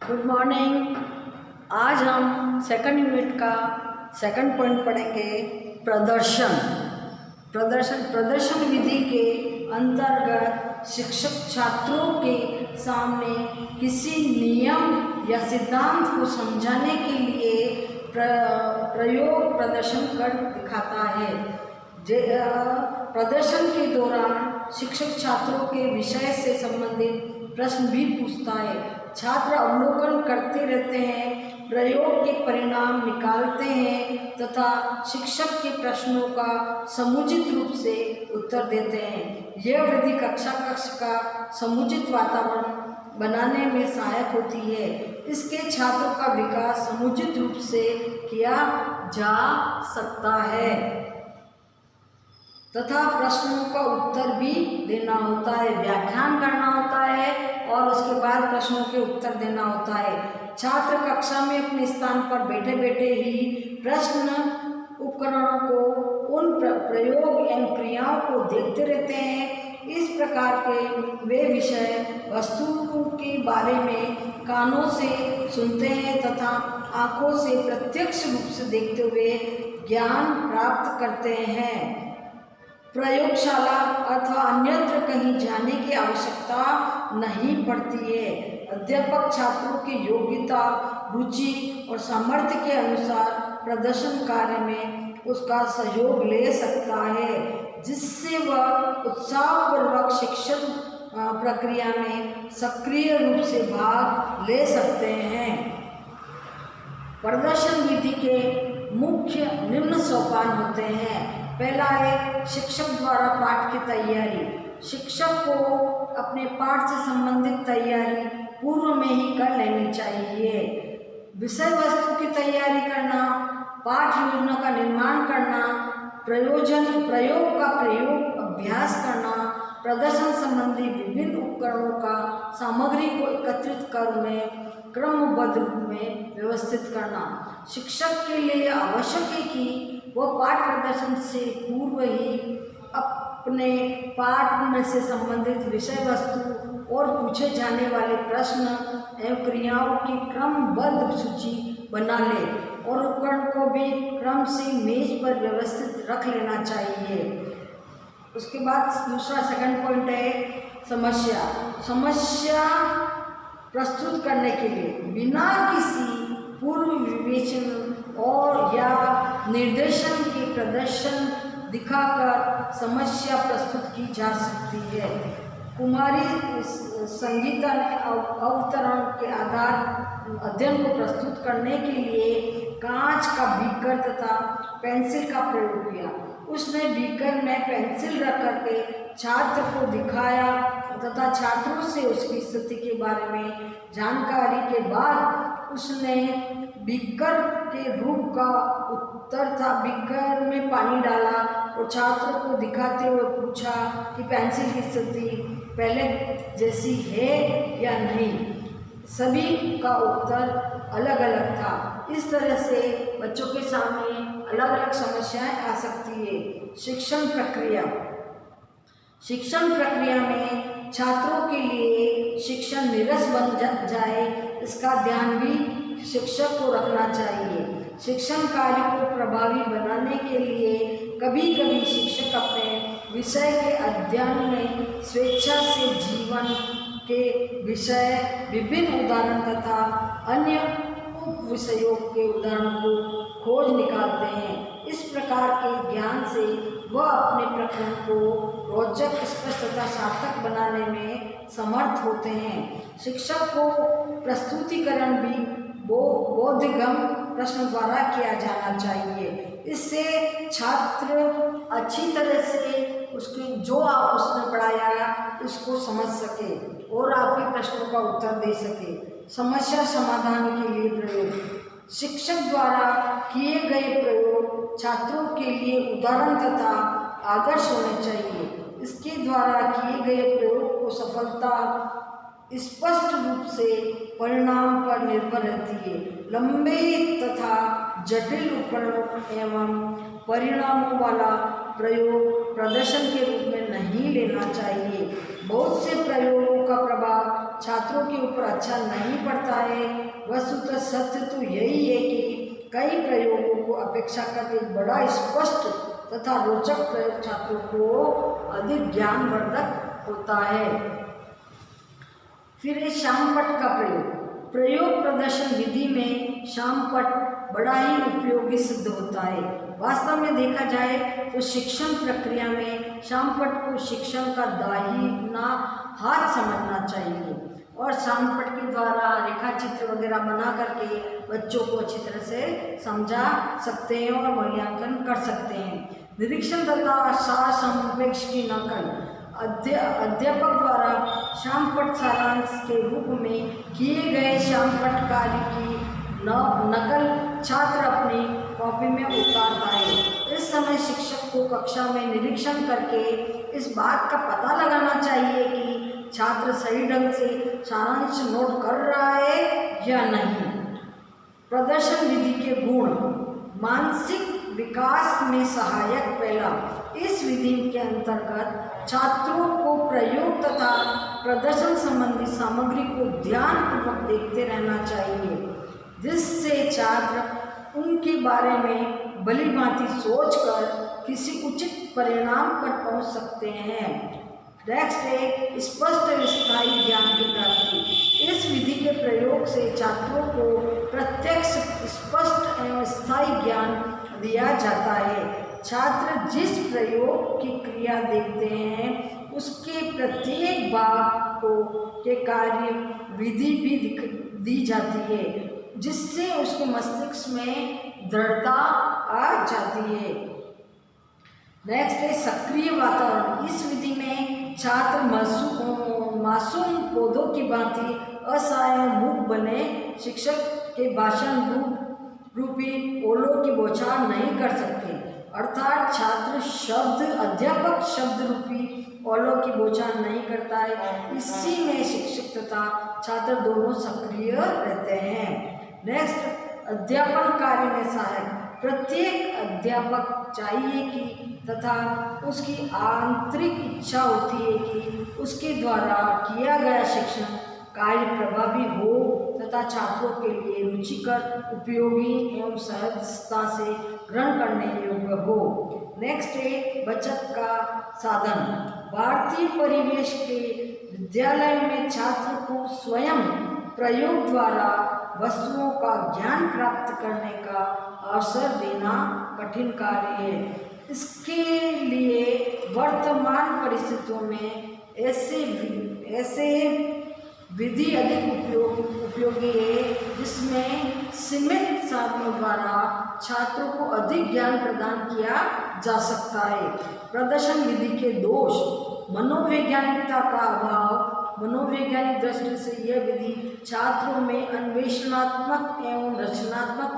Good morning. आज हम second unit का सेकंड पॉइंट पढ़ेंगे। प्रदर्शन प्रदर्शन विधि के अंतर्गत शिक्षक छात्रों के सामने किसी नियम या सिद्धांत को समझाने के लिए प्रयोग प्रदर्शन कर दिखाता है। प्रदर्शन के दौरान शिक्षक छात्रों के विषय से संबंधित प्रश्न भी पूछता है। छात्र अवलोकन करते रहते हैं, प्रयोग के परिणाम निकालते हैं तथा शिक्षक के प्रश्नों का समुचित रूप से उत्तर देते हैं। यह विधि कक्षा का समुचित वातावरण बनाने में सहायक होती है। इसके छात्रों का विकास समुचित रूप से किया जा सकता है तथा प्रश्नों का उत्तर भी देना होता है, व्याख्यान करना होता है और उसके बाद प्रश्नों के उत्तर देना होता है। छात्र कक्षा में अपने स्थान पर बैठे बैठे ही प्रश्न उपकरणों को, उन प्रयोग एवं क्रियाओं को देखते रहते हैं। इस प्रकार के वे विषय वस्तुओं के बारे में कानों से सुनते हैं तथा आँखों से प्रत्यक्ष रूप से देखते हुए ज्ञान प्राप्त करते हैं। प्रयोगशाला अथवा अन्यत्र कहीं जाने की आवश्यकता नहीं पड़ती है। अध्यापक छात्रों की योग्यता, रुचि और सामर्थ्य के अनुसार प्रदर्शन कार्य में उसका सहयोग ले सकता है, जिससे वह उत्साहपूर्वक शिक्षण प्रक्रिया में सक्रिय रूप से भाग ले सकते हैं। प्रदर्शन विधि के मुख्य निम्न सोपान होते हैं। पहला है शिक्षक द्वारा पाठ की तैयारी। शिक्षक को अपने पाठ से संबंधित तैयारी पूर्व में ही कर लेनी चाहिए। विषय वस्तु की तैयारी करना, पाठ योजना का निर्माण करना, प्रयोग का अभ्यास करना, प्रदर्शन संबंधी विभिन्न उपकरणों का सामग्री को एकत्रित कर उन्हें क्रमबद्ध रूप में व्यवस्थित करना। शिक्षक के लिए आवश्यक है कि वह पाठ प्रदर्शन से पूर्व ही अपने पाठ में से संबंधित विषय वस्तु और पूछे जाने वाले प्रश्न एवं क्रियाओं की क्रमबद्ध सूची बना ले और उपकरण को भी क्रम से मेज पर व्यवस्थित रख लेना चाहिए। उसके बाद दूसरा सेकंड पॉइंट है समस्या प्रस्तुत करने के लिए बिना किसी पूर्व विवेचन और या निर्देशन के प्रदर्शन दिखाकर समस्या प्रस्तुत की जा सकती है। कुमारी संगीता ने अवतरण के आधार अध्ययन को प्रस्तुत करने के लिए कांच का बीकर तथा पेंसिल का प्रयोग किया। उसने बीकर में पेंसिल रख करके छात्र को दिखाया तथा छात्रों से उसकी स्थिति के बारे में जानकारी के बाद उसने बीकर के रूप का उत्तर था, बीकर में पानी डाला और छात्रों को दिखाते हुए पूछा कि पेंसिल की स्थिति पहले जैसी है या नहीं। सभी का उत्तर अलग अलग था। इस तरह से बच्चों के सामने अलग अलग समस्याएं आ सकती है। शिक्षण प्रक्रिया में छात्रों के लिए शिक्षण नीरस बन जाए, इसका ध्यान भी शिक्षक को रखना चाहिए। शिक्षण कार्य को प्रभावी बनाने के लिए कभी कभी शिक्षक अपने विषय के अध्ययन में स्वेच्छा से जीवन के विषय, विभिन्न उदाहरण तथा अन्य उप विषयों के उदाहरणों को खोज निकालते हैं। इस प्रकार के ज्ञान से वह अपने प्रकरण को रोचक, स्पष्ट तथा सार्थक बनाने में समर्थ होते हैं। शिक्षक को प्रस्तुतिकरण भी बोधगम्य प्रश्न द्वारा किया जाना चाहिए। इससे छात्र अच्छी तरह से उसकी जो आप उसने पढ़ाया उसको समझ सके और आपके प्रश्नों का उत्तर दे सके। समस्या समाधान के लिए प्रयोग। शिक्षक द्वारा किए गए प्रयोग छात्रों के लिए उदाहरण तथा आदर्श होने चाहिए। इसके द्वारा किए गए प्रयोग को सफलता स्पष्ट रूप से परिणाम पर निर्भर रहती है। लंबे तथा जटिल उपकरणों एवं परिणामों वाला प्रयोग प्रदर्शन के रूप में नहीं लेना चाहिए। बहुत से प्रयोगों का प्रभाव छात्रों के ऊपर अच्छा नहीं पड़ता है। वस्तुतः सत्य तो यही है कि कई प्रयोगों को अपेक्षाकृत एक बड़ा स्पष्ट तथा रोचक प्रयोग छात्रों को अधिक ज्ञानवर्धक होता है। फिर है शामपट का प्रयोग प्रदर्शन विधि में शामपट बड़ा ही उपयोगी सिद्ध होता है। वास्तव में देखा जाए तो शिक्षण प्रक्रिया में शामपट को शिक्षण का दाहिना हाथ समझना चाहिए और शामपट के द्वारा रेखा चित्र वगैरह बना करके बच्चों को अच्छी तरह से समझा सकते हैं और मूल्यांकन कर सकते हैं। निरीक्षण तथा सार समपेक्ष की नकल अध्यापक द्वारा शामपट सारांश के रूप में किए गए शामपट कार्य की नकल छात्र अपनी कॉपी में उतारता है। इस समय शिक्षक को कक्षा में निरीक्षण करके इस बात का पता लगाना चाहिए कि छात्र सही ढंग से सारांश नोट कर रहा है या नहीं। प्रदर्शन विधि के गुण। मानसिक विकास में सहायक। पहला, इस विधि के अंतर्गत छात्रों को प्रयोग तथा प्रदर्शन संबंधी सामग्री को ध्यानपूर्वक देखते रहना चाहिए, जिससे छात्र उनके बारे में भली भांति सोचकर किसी उचित परिणाम पर पहुंच सकते हैं। नेक्स्ट है स्पष्ट और स्थायी ज्ञान की प्राप्ति। इस विधि के प्रयोग से छात्रों को प्रत्यक्ष, स्पष्ट एवं स्थायी ज्ञान दिया जाता है। छात्र जिस प्रयोग की क्रिया देखते हैं उसके प्रत्येक भाग को के कार्य विधि भी दी जाती है, जिससे उसके मस्तिष्क में दृढ़ता आ जाती है। नेक्स्ट है सक्रिय वातावरण। इस विधि में छात्र मासूम पौधों की भांति असहाय मूक बने शिक्षक के भाषण रूपी ओलों की बौछार नहीं कर सकते, अर्थात अध्यापक शब्द रूपी ओलों की बौछार नहीं करता है। इसी में शिक्षक तथा छात्र दोनों सक्रिय रहते हैं। नेक्स्ट, अध्यापन कार्य में सहायक। प्रत्येक अध्यापक चाहिए कि तथा उसकी आंतरिक इच्छा होती है कि उसके द्वारा किया गया शिक्षण कार्य प्रभावी हो तथा छात्रों के लिए रुचिकर, उपयोगी एवं सहजता से ग्रहण करने योग्य हो। नेक्स्ट है बचत का साधन। भारतीय परिवेश के विद्यालय में छात्र को स्वयं प्रयोग द्वारा वस्तुओं का ज्ञान प्राप्त करने का अवसर देना कठिन कार्य है। इसके लिए वर्तमान परिस्थितियों में ऐसे विधि अधिक उपयोगी है, जिसमें सीमित साधनों द्वारा छात्रों को अधिक ज्ञान प्रदान किया जा सकता है। प्रदर्शन विधि के दोष। मनोवैज्ञानिकता का अभाव। मनोवैज्ञानिक दृष्टि से यह विधि छात्रों में अन्वेषणात्मक एवं रचनात्मक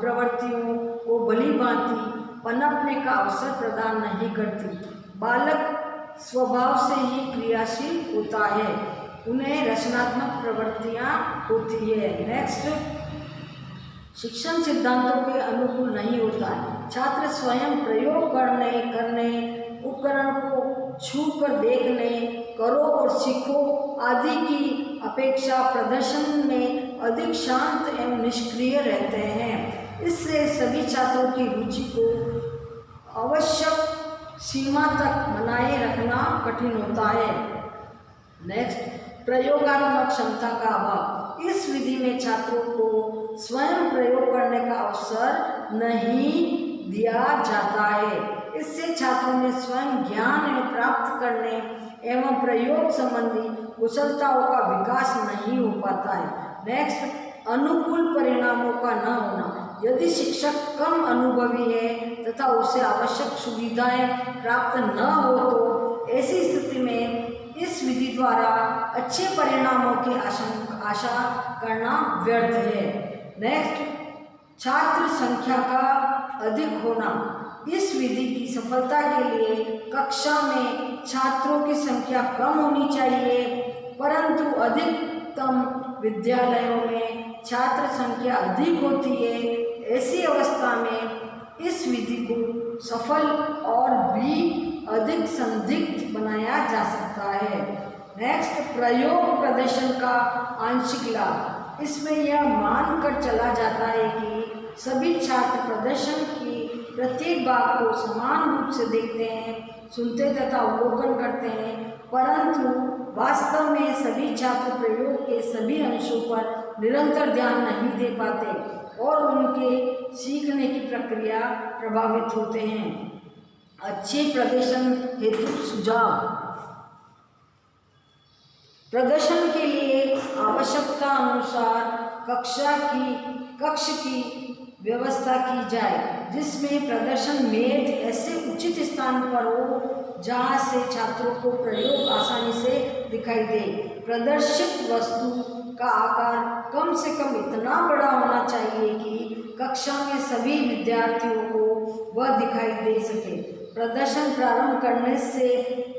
प्रवृत्तियों को भली भांति पनपने का अवसर प्रदान नहीं करती। बालक स्वभाव से ही क्रियाशील होता है, उन्हें रचनात्मक प्रवृत्तियाँ होती है। नेक्स्ट, शिक्षण सिद्धांतों के अनुकूल नहीं होता है। छात्र स्वयं प्रयोग करने उपकरण को छू कर देखने, करो और सीखो आदि की अपेक्षा प्रदर्शन में अधिक शांत एवं निष्क्रिय रहते हैं। इससे सभी छात्रों की रुचि को आवश्यक सीमा तक बनाए रखना कठिन होता है। नेक्स्ट, प्रयोगात्मक क्षमता का अभाव। इस विधि में छात्रों को स्वयं प्रयोग करने का अवसर नहीं दिया जाता है। इससे छात्रों में स्वयं ज्ञान प्राप्त करने एवं प्रयोग संबंधी कुशलताओं का विकास नहीं हो पाता है। नेक्स्ट, अनुकूल परिणामों का न होना। यदि शिक्षक कम अनुभवी है तथा उसे आवश्यक सुविधाएं प्राप्त न हो तो ऐसी स्थिति में इस विधि द्वारा अच्छे परिणामों की आशा करना व्यर्थ है। नेक्स्ट, छात्र संख्या का अधिक होना। इस विधि की सफलता के लिए कक्षा में छात्रों की संख्या कम होनी चाहिए। परंतु अधिकतम विद्यालयों में छात्र संख्या अधिक होती है। ऐसी अवस्था में इस विधि को सफल और भी अधिक संदिग्ध बनाया जा सकता है। नेक्स्ट, प्रयोग प्रदर्शन का आंशिक लाभ। इसमें यह मानकर चला जाता है कि सभी छात्र प्रदर्शन की प्रत्येक बात को समान रूप से देखते हैं, सुनते तथा अवलोकन करते हैं, परंतु वास्तव में सभी छात्र प्रयोग के सभी अंशों पर निरंतर ध्यान नहीं दे पाते और उनके सीखने की प्रक्रिया प्रभावित होते हैं। अच्छे प्रदर्शन हेतु सुझाव। प्रदर्शन के लिए आवश्यकता अनुसार कक्ष की व्यवस्था की जाए, जिसमें प्रदर्शन मेज ऐसे उचित स्थान पर हो जहाँ से छात्रों को प्रयोग आसानी से दिखाई दे। प्रदर्शित वस्तु का आकार कम से कम इतना बड़ा होना चाहिए कि कक्षा में सभी विद्यार्थियों को वह दिखाई दे सके। प्रदर्शन प्रारंभ करने से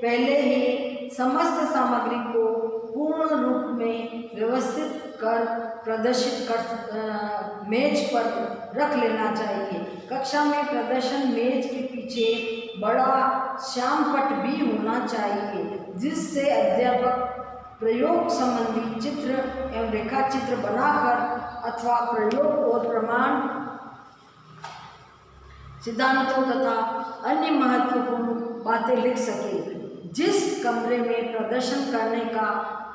पहले ही समस्त सामग्री को पूर्ण रूप में व्यवस्थित कर मेज पर रख लेना चाहिए। कक्षा में प्रदर्शन मेज के पीछे बड़ा श्यामपट भी होना चाहिए, जिससे अध्यापक प्रयोग संबंधी चित्र एवं रेखा चित्र बनाकर अथवा प्रयोग और प्रमाण सिद्धांतों तथा अन्य महत्वपूर्ण बातें लिख सके। जिस कमरे में प्रदर्शन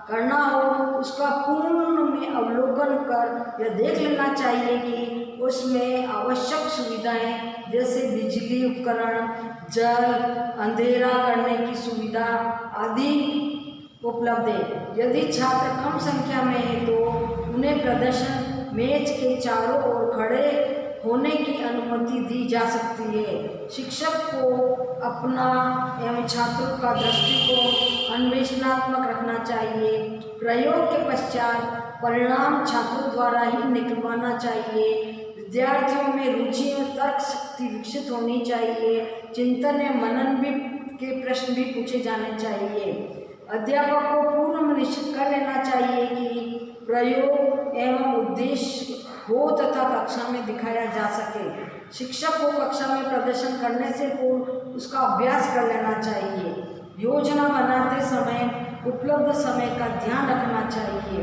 करना हो उसका पूर्ण में अवलोकन कर यह देख लेना चाहिए कि उसमें आवश्यक सुविधाएं जैसे बिजली उपकरण, जल, अंधेरा करने की सुविधा आदि उपलब्ध है। यदि छात्र कम संख्या में है तो उन्हें प्रदर्शन मेज के चारों ओर खड़े होने की अनुमति दी जा सकती है। शिक्षक को अपना एवं छात्रों का दृष्टिकोण अन्वेषणात्मक रखना चाहिए। प्रयोग के पश्चात परिणाम छात्रों द्वारा ही निकलवाना चाहिए। विद्यार्थियों में रुचि और तर्क शक्ति विकसित होनी चाहिए। चिंतन एवं मनन भी के प्रश्न भी पूछे जाने चाहिए। अध्यापक को पूर्व में निश्चित कर लेना चाहिए कि प्रयोग एवं उद्देश्य हो तथा कक्षा में दिखाया जा सके। शिक्षक को कक्षा में प्रदर्शन करने से पूर्व उसका अभ्यास कर लेना चाहिए। योजना बनाते समय उपलब्ध समय का ध्यान रखना चाहिए।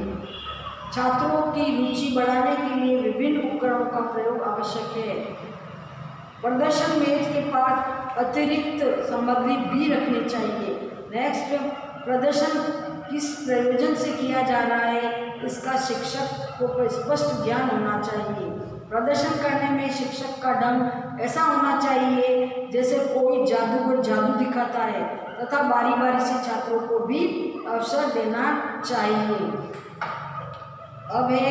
छात्रों की रुचि बढ़ाने के लिए विभिन्न उपकरणों का प्रयोग आवश्यक है। प्रदर्शन मेज के पास अतिरिक्त सामग्री भी रखनी चाहिए। नेक्स्ट, प्रदर्शन किस प्रयोजन से किया जा रहा है इसका शिक्षक को स्पष्ट ज्ञान होना चाहिए। प्रदर्शन करने में शिक्षक का ढंग ऐसा होना चाहिए जैसे कोई जादूगर जादू दिखाता है तथा बारी बारी से छात्रों को भी अवसर देना चाहिए। अब है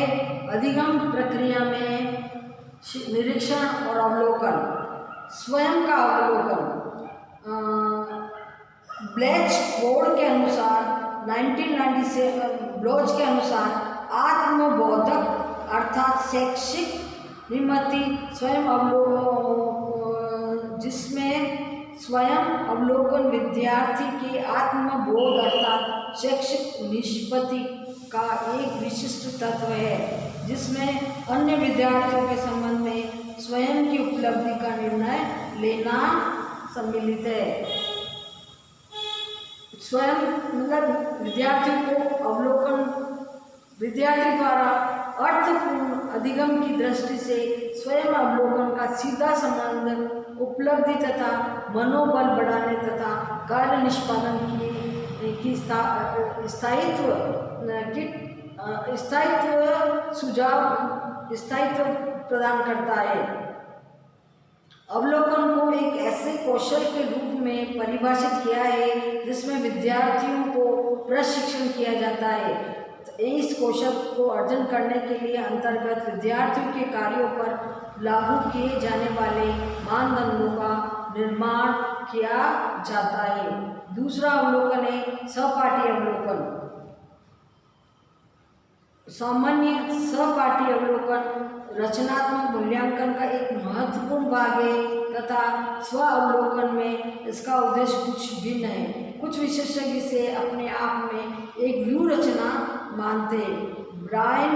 अधिगम प्रक्रिया में निरीक्षण और अवलोकन। स्वयं का अवलोकन। ब्लैचफोर्ड के अनुसार 1997 ब्लोच के अनुसार आत्मबोधक अर्थात शैक्षिक निमित्ति स्वयं अवलोकन, जिसमें स्वयं अवलोकन विद्यार्थी के आत्मबोध अर्थात शैक्षिक निष्पत्ति का एक विशिष्ट तत्व है, जिसमें अन्य विद्यार्थियों के संबंध में स्वयं की उपलब्धि का निर्णय लेना सम्मिलित है। स्वयं मतलब विद्यार्थी को अवलोकन, विद्यार्थी द्वारा अर्थपूर्ण अधिगम की दृष्टि से स्वयं अवलोकन का सीधा संबंध उपलब्धि तथा मनोबल बढ़ाने तथा कार्य निष्पादन की स्थायित्व प्रदान करता है। अवलोकन को एक ऐसे कौशल के रूप में परिभाषित किया है जिसमें विद्यार्थियों को प्रशिक्षण किया जाता है। इस कौशल को अर्जन करने के लिए अंतर्गत विद्यार्थियों के कार्यों पर लागू किए जाने वाले मानदंडों का निर्माण किया जाता है। दूसरा अवलोकन है सहपाठी अवलोकन। सामान्य सहपाठी अवलोकन रचनात्मक मूल्यांकन का एक महत्वपूर्ण भाग है तथा स्व अवलोकन में इसका उद्देश्य कुछ भिन्न है। कुछ विशेषज्ञ इसे अपने आप में एक व्यू रचना मानते हैं। ब्रायन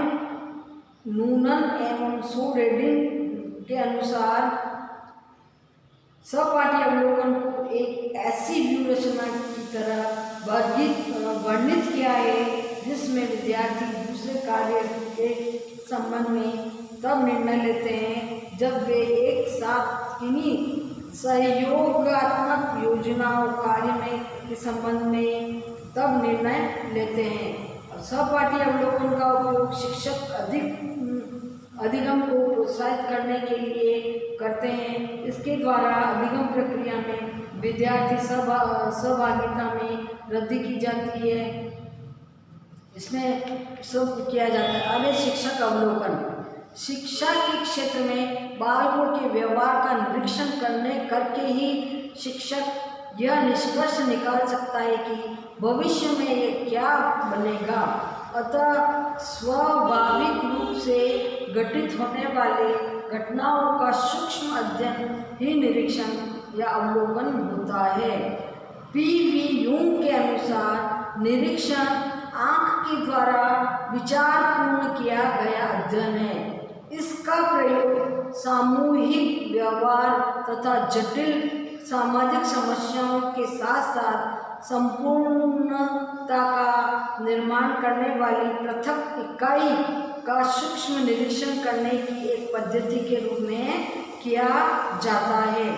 नूनन एवं सो रेडिन के अनुसार सहपाठी अवलोकन को एक ऐसी व्यू रचना की तरह वर्णित किया है जिसमें विद्यार्थी दूसरे कार्य के संबंध में तब निर्णय लेते हैं जब वे एक साथ किन्हीं सहयोगात्मक योजनाओं कार्य में के संबंध में तब निर्णय लेते हैं। सहपाठी अवलोकन का उपयोग शिक्षक अधिगम को प्रोत्साहित करने के लिए करते हैं। इसके द्वारा अधिगम प्रक्रिया में विद्यार्थी सहभागिता में वृद्धि की जाती है, इसमें सब किया जाता है। अब शिक्षक अवलोकन। शिक्षा के क्षेत्र में बालकों के व्यवहार का निरीक्षण करके ही शिक्षक यह निष्कर्ष निकाल सकता है कि भविष्य में ये क्या बनेगा। अतः स्वाभाविक रूप से घटित होने वाले घटनाओं का सूक्ष्म अध्ययन ही निरीक्षण या अवलोकन होता है। पी.वी. यूंग के अनुसार निरीक्षण आँख के द्वारा विचारपूर्ण किया गया अध्ययन है। इसका प्रयोग सामूहिक व्यवहार तथा जटिल सामाजिक समस्याओं के साथ साथ संपूर्णता का निर्माण करने वाली पृथक इकाई का सूक्ष्म निरीक्षण करने की एक पद्धति के रूप में किया जाता है।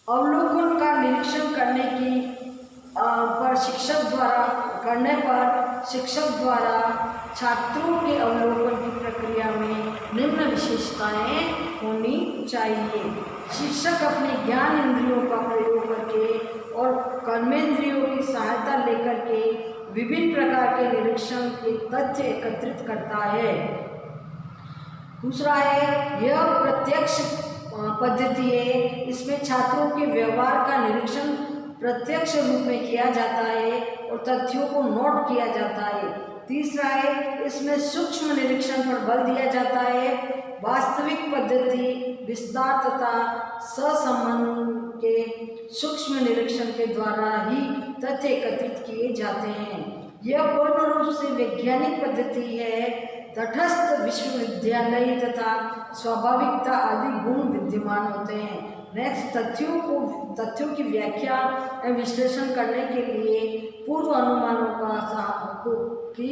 अवलोकन का निरीक्षण करने पर शिक्षक द्वारा छात्रों के अवलोकन की प्रक्रिया में निम्न विशेषताएं होनी चाहिए। शिक्षक अपने ज्ञान इंद्रियों का प्रयोग करके और कर्मेंद्रियों की सहायता लेकर के विभिन्न प्रकार के निरीक्षण के तथ्य एकत्रित करता है। दूसरा है यह प्रत्यक्ष पद्धति है। इसमें छात्रों के व्यवहार का निरीक्षण प्रत्यक्ष रूप में किया जाता है और तथ्यों को नोट किया जाता है। तीसरा है इसमें सूक्ष्म निरीक्षण पर बल दिया जाता है। वास्तविक पद्धति विस्तार तथा सहसंबंध के सूक्ष्म निरीक्षण के द्वारा ही तथ्य एकत्रित किए जाते हैं। यह पूर्ण रूप से वैज्ञानिक पद्धति है। तटस्थ विश्वविद्यालय तथा स्वाभाविकता आदि गुण विद्यमान होते हैं। नेक्स्ट, तथ्यों की व्याख्या एवं विश्लेषण करने के लिए पूर्व अनुमानों की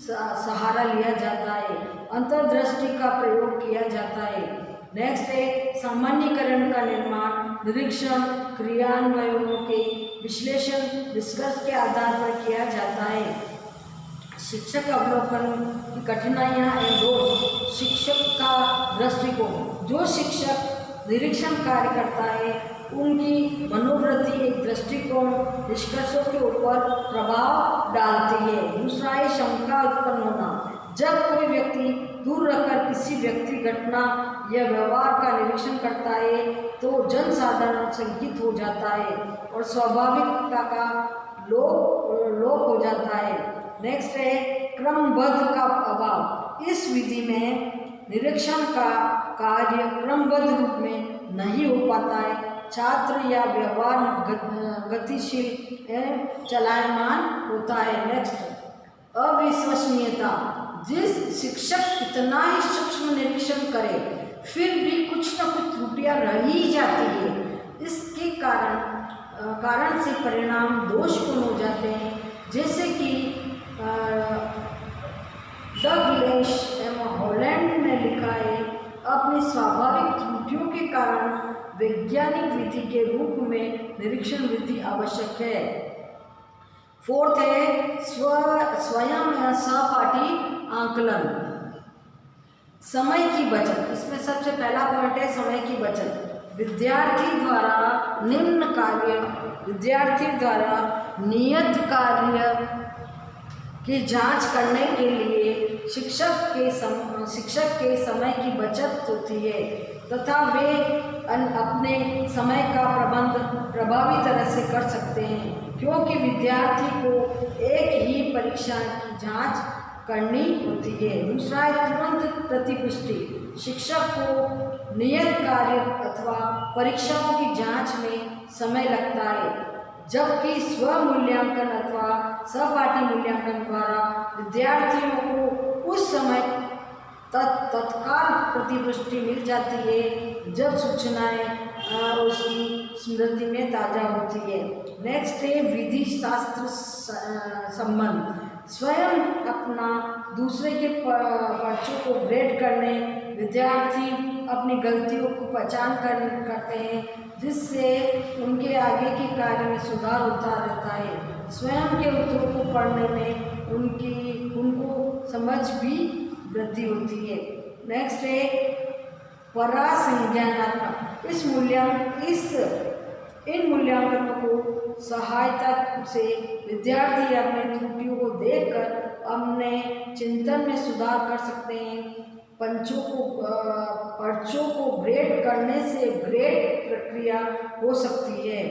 सहारा लिया जाता है। अंतर्दृष्टि का प्रयोग किया जाता है। नेक्स्ट है सामान्यीकरण का निर्माण, निरीक्षण क्रियान्वयनों के विश्लेषण निष्कर्ष के आधार पर किया जाता है। शिक्षक अवलोकन की कठिनाइयाँ एवं दोष। शिक्षक का दृष्टिकोण। जो शिक्षक निरीक्षण कार्य करता है उनकी मनोवृत्ति एक दृष्टिकोण निष्कर्षों के ऊपर प्रभाव डालती है। दूसरा है शंका उत्पन्न होना। जब कोई व्यक्ति दूर रहकर किसी व्यक्ति घटना या व्यवहार का निरीक्षण करता है तो जनसाधारण शंकित हो जाता है और स्वाभाविकता का लोप हो जाता है। नेक्स्ट है क्रमबद्ध का अभाव। इस विधि में निरीक्षण का कार्य क्रमबद्ध रूप में नहीं हो पाता है। छात्र या व्यवहार गतिशील एवं चलायमान होता है। नेक्स्ट, अविश्वसनीयता। जिस शिक्षक कितना ही सूक्ष्म निरीक्षण करे फिर भी कुछ न कुछ त्रुटियां रह ही जाती है। इसके कारण से परिणाम दोषपूर्ण हो जाते हैं। जैसे कि डगलस एवं हॉलैंड ने लिखा है, अपनी स्वाभाविक त्रुटियों के कारण वैज्ञानिक विधि के रूप में निरीक्षण विधि आवश्यक है। फोर्थ है स्वयं या सहपाठी आकलन। समय की बचत। इसमें सबसे पहला पॉइंट है समय की बचत। विद्यार्थी द्वारा नियत कार्य की जांच करने के लिए शिक्षक के समय की बचत होती है तथा वे अपने समय का प्रबंध प्रभावी तरह से कर सकते हैं, क्योंकि विद्यार्थी को एक ही परीक्षा की जांच करनी होती है। दूसरा है तुरंत प्रतिपुष्टि। शिक्षक को नियत कार्य अथवा परीक्षाओं की जांच में समय लगता है। जबकि स्वमूल्यांकन अथवा सहपाठी मूल्यांकन द्वारा विद्यार्थियों को उस समय तत्काल प्रतिपुष्टि मिल जाती है जब सूचनाएं उसकी स्मृति में ताज़ा होती है। नेक्स्ट है विधि शास्त्र संबंध। स्वयं अपना दूसरे के पर्चों को ग्रेड करने विद्यार्थी अपनी गलतियों को पहचान करते हैं, जिससे उनके आगे के कार्य में सुधार होता रहता है। स्वयं के उत्तरों को पढ़ने में उनको समझ भी वृद्धि होती है। नेक्स्ट है परासंज्ञानात्मक। इन मूल्यांकनों को सहायता से विद्यार्थी अपनी त्रुटियों को देखकर अपने चिंतन में सुधार कर सकते हैं। पर्चों को ग्रेड करने से ग्रेड प्रक्रिया हो सकती है।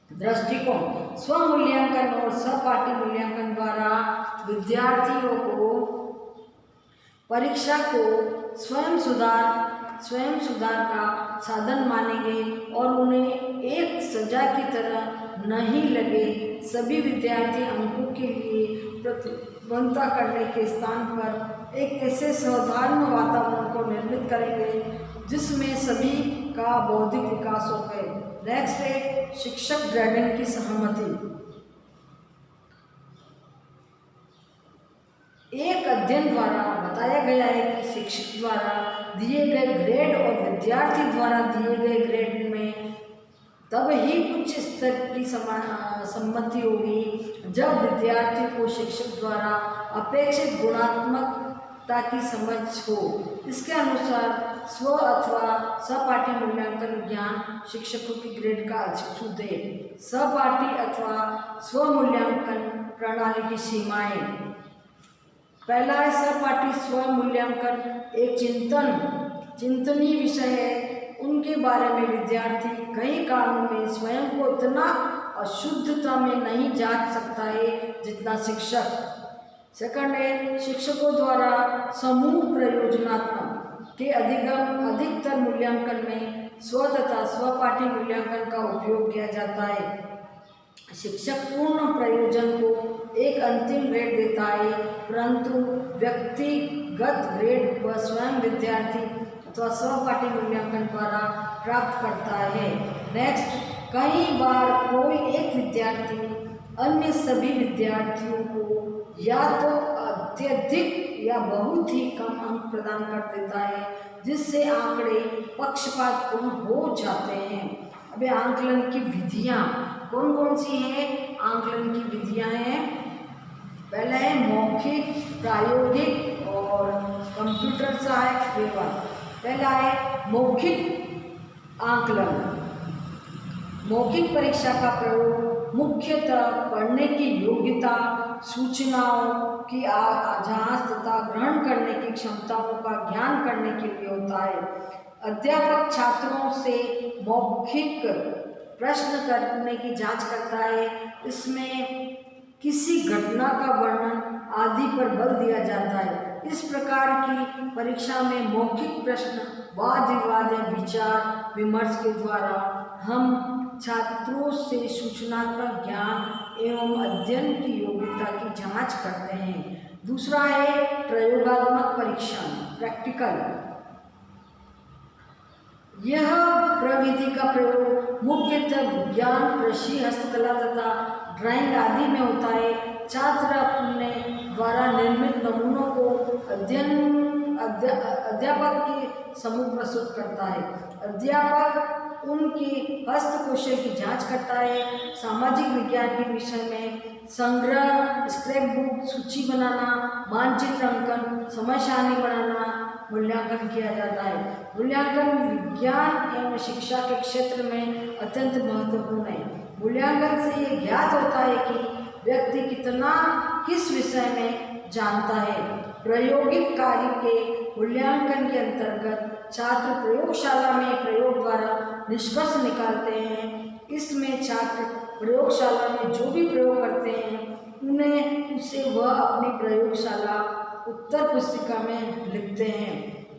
दृष्टिकोण। स्वमूल्यांकन और सहपाठी मूल्यांकन द्वारा विद्यार्थियों को परीक्षा को स्वयं सुधार का साधन मानेंगे और उन्हें एक सजा की तरह नहीं लगे। सभी विद्यार्थी अंकों के लिए प्रतिबद्धता करने के स्थान पर एक ऐसे साधारण वातावरण को निर्मित करेंगे जिसमें सभी का बौद्धिक विकास हो गए। नेक्स्ट है शिक्षक ग्रेडिंग की सहमति। एक अध्ययन द्वारा बताया गया है कि शिक्षक द्वारा दिए गए ग्रेड और विद्यार्थी द्वारा दिए गए ग्रेड में तब ही उच्च स्तर की सम्मति होगी जब विद्यार्थी को शिक्षक द्वारा अपेक्षित गुणात्मकता की समझ हो। इसके अनुसार स्व अथवा सहपाठी मूल्यांकन ज्ञान शिक्षकों की ग्रेड का अधिक दे। सहपाठी अथवा स्व मूल्यांकन प्रणाली की सीमाएं। पहला है सहपाठी स्व मूल्यांकन एक चिंतनीय विषय है। उनके बारे में विद्यार्थी कई कारणों में स्वयं को इतना अशुद्धता में नहीं जांच सकता है जितना शिक्षक। सेकंड है शिक्षकों द्वारा समूह प्रयोजनात्मक के अधिकतर मूल्यांकन में स्व तथा स्वपाठी मूल्यांकन का उपयोग किया जाता है। शिक्षक पूर्ण प्रयोजन को एक अंतिम ग्रेड देता है, परंतु व्यक्तिगत ग्रेड वह स्वयं विद्यार्थी अथवा सहपाठी मूल्यांकन द्वारा प्राप्त करता है। नेक्स्ट, कई बार कोई एक विद्यार्थी अन्य सभी विद्यार्थियों को या तो अत्यधिक या बहुत ही कम अंक प्रदान कर देता है, जिससे आंकड़े पक्षपातपूर्ण हो जाते हैं। अब आंकलन की विधियाँ कौन कौन सी हैं? आंकलन की विधियाँ हैं, पहला है मौखिक, प्रायोगिक और कंप्यूटर सहायक व्यवहार। पहला है मौखिक आंकलन। मौखिक परीक्षा का प्रयोग मुख्यतः पढ़ने की योग्यता, सूचनाओं की जांच तथा ग्रहण करने की क्षमताओं का ज्ञान करने के लिए होता है। अध्यापक छात्रों से मौखिक प्रश्न करने की जांच करता है। इसमें किसी घटना का वर्णन आदि पर बल दिया जाता है। इस प्रकार की परीक्षा में मौखिक प्रश्न, वाद विवाद या विचार विमर्श के द्वारा हम छात्रों से सूचनात्मक ज्ञान एवं अध्ययन की योग्यता की जांच करते हैं। दूसरा है प्रयोगात्मक परीक्षण, प्रैक्टिकल। यह प्रविधि का प्रयोग मुख्यतः विज्ञान, कृषि, हस्तकला तथा ड्राइंग आदि में होता है। छात्र अपने द्वारा निर्मित नमूनों को अध्यापक के समूह प्रस्तुत करता है। अध्यापक उनकी हस्तकौशल की जांच करता है। सामाजिक विज्ञान के विषय में संग्रह, स्क्रैप बुक, सूची बनाना, मानचित्र अंकन, समय सारणी बनाना मूल्यांकन किया जाता है। मूल्यांकन विज्ञान एवं शिक्षा के क्षेत्र में अत्यंत महत्वपूर्ण है। मूल्यांकन से ये ज्ञात होता है कि व्यक्ति किस विषय में जानता है। प्रायोगिक कार्य के मूल्यांकन के अंतर्गत छात्र प्रयोगशाला में प्रयोग द्वारा निष्कर्ष निकालते हैं। इसमें छात्र प्रयोगशाला में जो भी प्रयोग करते हैं उसे वह अपनी प्रयोगशाला उत्तर पुस्तिका में लिखते हैं।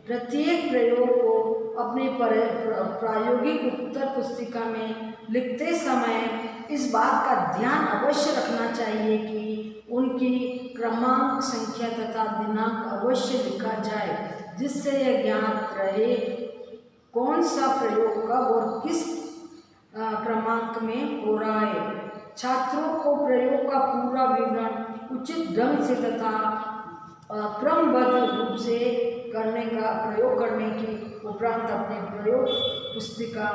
प्रत्येक प्रयोग को अपनी प्रायोगिक उत्तर पुस्तिका में लिखते समय इस बात का ध्यान अवश्य रखना चाहिए कि उनकी क्रमांक, संख्या तथा दिनांक अवश्य लिखा जाए, जिससे यह ज्ञात रहे कौन सा प्रयोग कब और किस क्रमांक में हो रहा है। छात्रों को प्रयोग का पूरा विवरण उचित ढंग से तथा क्रमबद्ध रूप से प्रयोग करने की उपरांत अपने प्रयोग पुस्तिका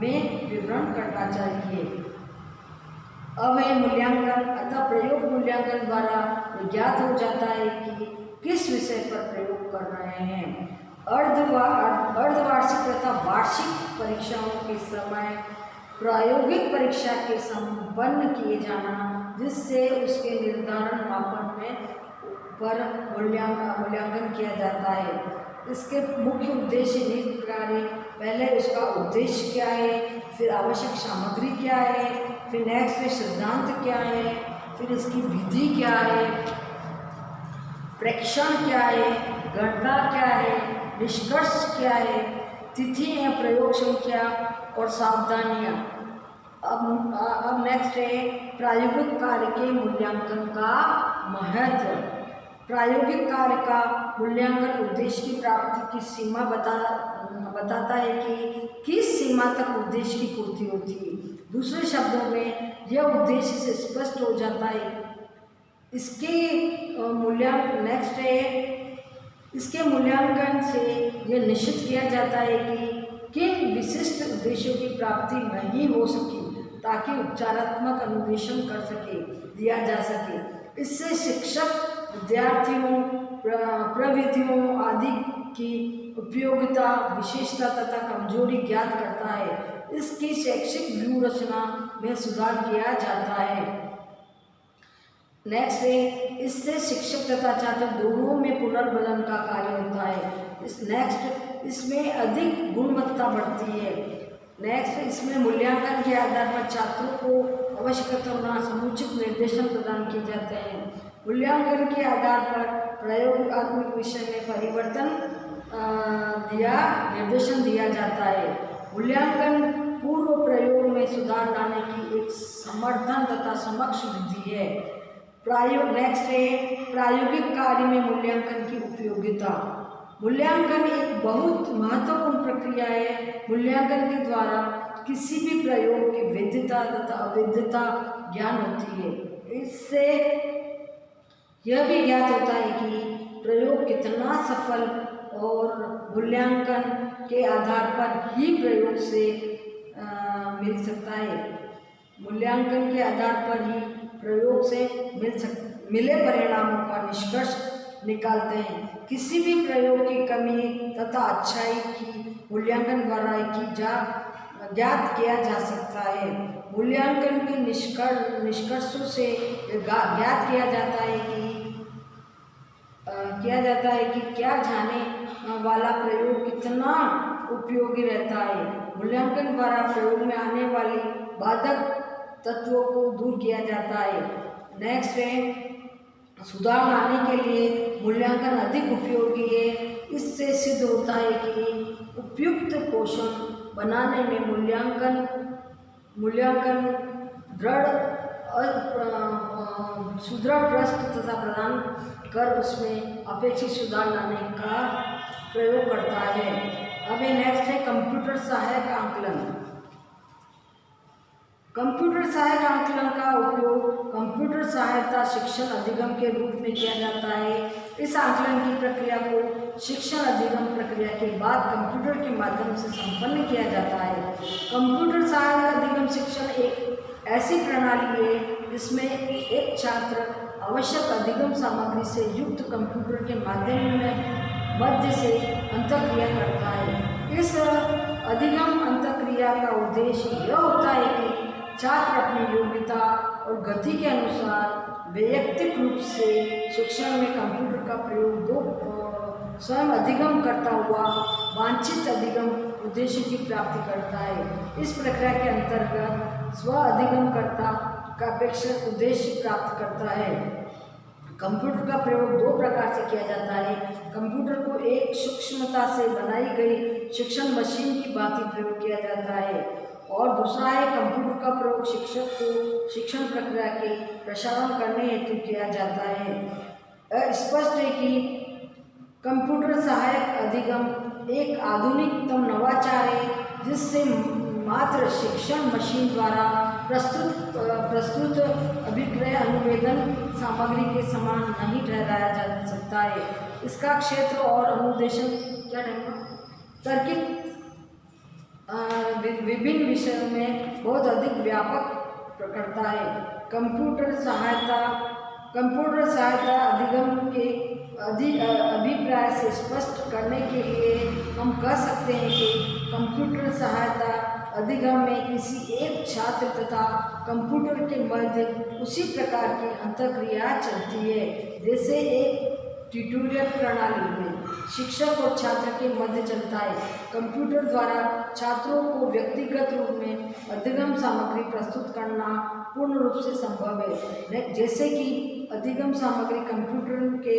में विवरण करना चाहिए। अब है मूल्यांकन। अतः प्रयोग मूल्यांकन द्वारा ज्ञात हो जाता है कि किस विषय पर प्रयोग कर रहे हैं। अर्धवार्षिक तथा वार्षिक परीक्षाओं के समय प्रायोगिक परीक्षा के संपन्न किए जाना, जिससे उसके निर्धारण मापन में पर मूल्यांकन किया जाता है। इसके मुख्य उद्देश्य निम्न प्रकार है। पहले उसका उद्देश्य क्या है, फिर आवश्यक सामग्री क्या है, फिर नेक्स्ट में सिद्धांत क्या है, फिर इसकी विधि क्या है, प्रेक्षण क्या है, गणना क्या है, निष्कर्ष क्या है, तिथि या प्रयोग संख्या और सावधानियाँ। अब नेक्स्ट है प्रायोगिक कार्य के मूल्यांकन का महत्व। प्रायोगिक कार्य का मूल्यांकन उद्देश्य की प्राप्ति की सीमा बताता है कि किस सीमा तक उद्देश्य की पूर्ति होती है। दूसरे शब्दों में यह उद्देश्य से स्पष्ट हो जाता है। इसके मूल्यांकन से यह निश्चित किया जाता है कि किन विशिष्ट उद्देश्यों की प्राप्ति नहीं हो सकी, ताकि उपचारात्मक अनुदेशन दिया जा सके। इससे शिक्षक विद्यार्थियों, प्रविधियों आदि की उपयोगिता, विशेषता तथा कमजोरी ज्ञात करता है। इसकी शैक्षिक व्यू रचना में सुधार किया जाता है। नेक्स्ट है इससे शिक्षक तथा छात्र दोनों में पुनर्बलन का कार्य होता है। इसमें अधिक गुणवत्ता बढ़ती है। नेक्स्ट इसमें मूल्यांकन के आधार पर छात्रों को आवश्यक समुचित निर्देशन प्रदान किए जाते हैं। मूल्यांकन के आधार पर प्रयोगात्मक विषय में परिवर्तन निर्देशन दिया जाता है। मूल्यांकन पूर्व प्रयोग में सुधार लाने की एक समर्थन तथा समक्ष विधि है। नेक्स्ट है प्रायोगिक कार्य में मूल्यांकन की उपयोगिता। मूल्यांकन एक बहुत महत्वपूर्ण प्रक्रिया है। मूल्यांकन के द्वारा किसी भी प्रयोग की वैधता तथा अवैधता ज्ञान होती है। इससे यह भी ज्ञात होता है कि प्रयोग कितना सफल, और मूल्यांकन के आधार पर ही प्रयोग से मिल सकता है। मूल्यांकन के आधार पर ही प्रयोग से मिले परिणामों का निष्कर्ष निकालते हैं। किसी भी प्रयोग की कमी तथा अच्छाई की मूल्यांकन द्वारा ज्ञात किया जा सकता है। मूल्यांकन के निष्कर्षों से ज्ञात किया जाता है कि क्या जाने वाला प्रयोग कितना उपयोगी रहता है। मूल्यांकन द्वारा प्रयोग में आने वाली बाधक तत्वों को दूर किया जाता है। नेक्स्ट है सुधार लाने के लिए मूल्यांकन अधिक उपयोगी है। इससे सिद्ध होता है कि उपयुक्त पोषण बनाने में मूल्यांकन सुदृढ़ पृष्ठ तथा प्रदान कर उसमें अपेक्षित सुधार लाने का प्रयोग करता है। अब नेक्स्ट है कंप्यूटर सहायक आकलन। कंप्यूटर सहायक आकलन का उपयोग कंप्यूटर सहायता शिक्षण अधिगम के रूप में किया जाता है। इस आकलन की प्रक्रिया को शिक्षण अधिगम प्रक्रिया के बाद कंप्यूटर के माध्यम से संपन्न किया जाता है। कंप्यूटर सहायक अधिगम शिक्षण एक ऐसी प्रणाली है जिसमें एक छात्र आवश्यक अधिगम सामग्री से युक्त कंप्यूटर के मध्य से अंतःक्रिया करता है। इस अधिगम अंतःक्रिया का उद्देश्य यह होता है कि छात्र अपनी योग्यता और गति के अनुसार वैयक्तिक रूप से शिक्षण में कंप्यूटर का प्रयोग स्वयं अधिगम करता हुआ वांछित अधिगम उद्देश्य की प्राप्ति करता है। इस प्रक्रिया के अंतर्गत स्व अधिगमकर्ता का अपेक्षित उद्देश्य प्राप्त करता है। कंप्यूटर का प्रयोग दो प्रकार से किया जाता है। कंप्यूटर को एक सूक्ष्मता से बनाई गई शिक्षण मशीन की भांति प्रयोग किया जाता है, और दूसरा है कंप्यूटर का प्रयोग शिक्षक को शिक्षण प्रक्रिया के प्रसारण करने हेतु किया जाता है। स्पष्ट है कि कंप्यूटर सहायक अधिगम एक आधुनिकतम नवाचार है जिससे मात्र शिक्षण मशीन द्वारा प्रस्तुत अभिक्रय अनुवेदन सामग्री के समान नहीं ठहराया जा सकता है। इसका क्षेत्र और अनुदेशन क्या रहेगा? तार्किक विभिन्न विषयों में बहुत अधिक व्यापक करता है। कंप्यूटर सहायता अधिगम के अभिप्राय से स्पष्ट करने के लिए हम कह सकते हैं कि कंप्यूटर सहायता अधिगम में किसी एक छात्र तथा कंप्यूटर के मध्य उसी प्रकार की अंतःक्रिया चलती है जैसे एक ट्यूटोरियल प्रणाली में शिक्षक और छात्र के मध्य चलता है। कंप्यूटर द्वारा छात्रों को व्यक्तिगत रूप में अधिगम सामग्री प्रस्तुत करना पूर्ण रूप से संभव है। जैसे कि अधिगम सामग्री कंप्यूटर के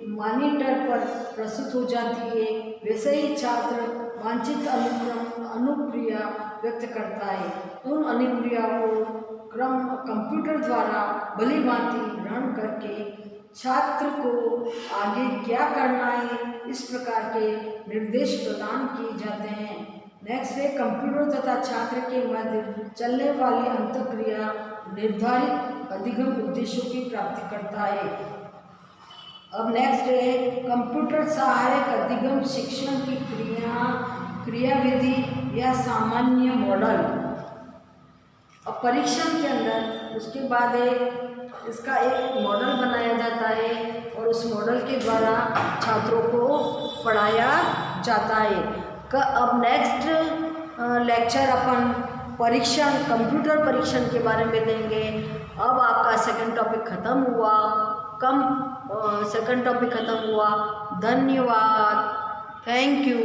मॉनिटर पर प्रस्तुत हो जाती है, वैसे ही छात्र वांछित अनुक्रिया व्यक्त करता है। उन अनुक्रियाओं को कंप्यूटर द्वारा भली भांति ग्रहण करके छात्र को आगे क्या करना है इस प्रकार के निर्देश प्रदान किए जाते हैं। नेक्स्ट है कंप्यूटर तथा छात्र के मध्य चलने वाली अंतःक्रिया निर्धारित अधिगम उद्देश्यों की प्राप्ति करता है। अब नेक्स्ट है कंप्यूटर सहायक अधिगम शिक्षण की क्रियाविधि या सामान्य मॉडल। अब परीक्षण के अंदर उसके बाद इसका एक मॉडल बनाया जाता है और उस मॉडल के द्वारा छात्रों को पढ़ाया जाता है। अब नेक्स्ट लेक्चर अपन कंप्यूटर परीक्षण के बारे में देंगे। अब आपका सेकंड टॉपिक ख़त्म हुआ। धन्यवाद। Thank you.